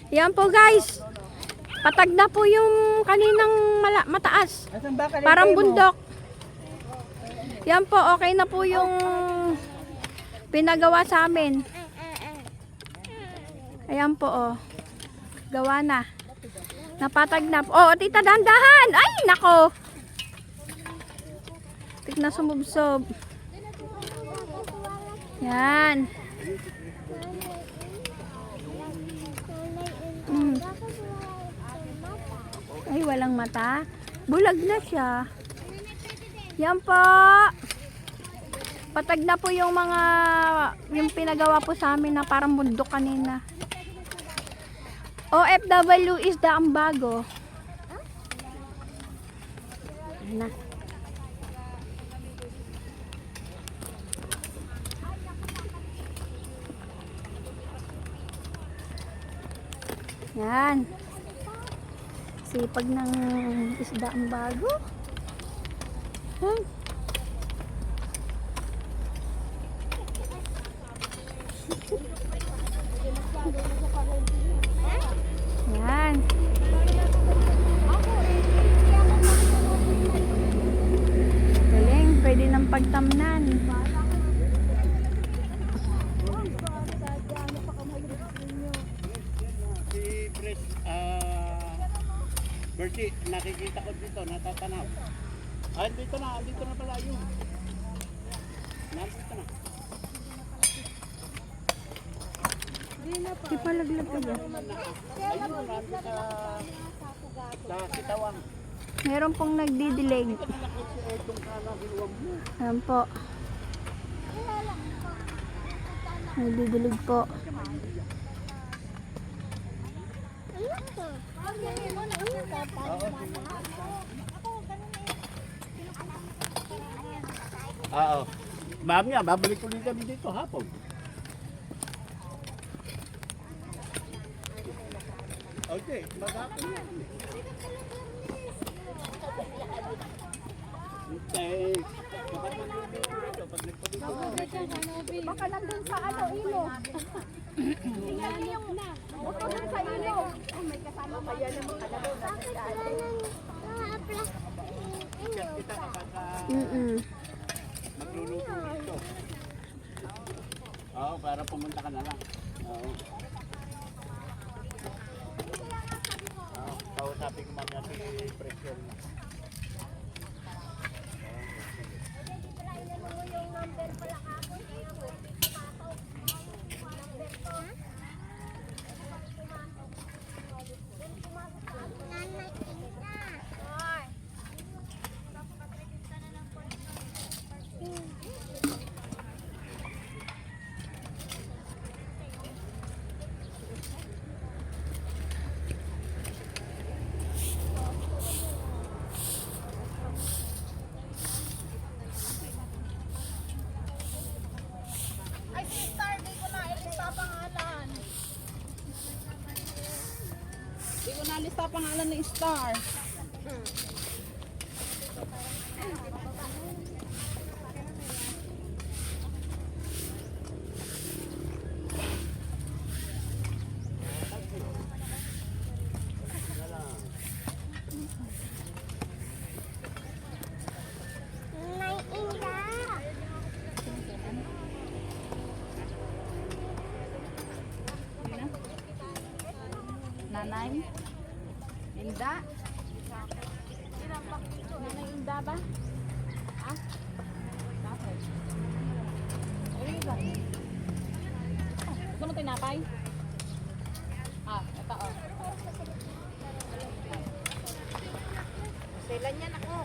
Yan po guys. Patag na po yung kaninang mataas. Parang bundok. Yan po, okay na po yung pinagawa sa amin. Ayan po, oh. Gawa na. Napatag na po. Oh, tita, dahan-dahan. Ay, nako. Tik na sumubsob. Yan. Ay, walang mata. Bulag na siya. Yan po. Patag na po yung mga yung pinagawa po sa amin na parang bundok kanina. OFW is the ambago. Na. Yan. Sipag ng isda ang bago. Huh? Yan. Galing, pwede ng pagtamnan. Bertie, nakikita ko dito, natatanaw. Ah, dito na pala yun. Nandito na. Di pa laglag ka ba? Ayun, nandito sa Sitawang. Meron pong nagdidilig. Ayan po. Nagdidilig po. Oo. Mamaya, babalik ulit kami dito hapon. Okay, maghapon na. Okay. Baka nandun sa ano, ilo. Tingnan yung baka nandun sa ilo. Oh, may kasama pa yan naman. Magluluto dito. Oo, para pumunta ka na lang. Oo. Kausapin ko mamaya si Presyon. Hindi ko nalista pangalan ng Star. Nanay? Inda? Nanay Inda ba? Ha? Bakit? Ay, ba? Gusto mo tinapay? Ah, ito oh. Sailan yan ako.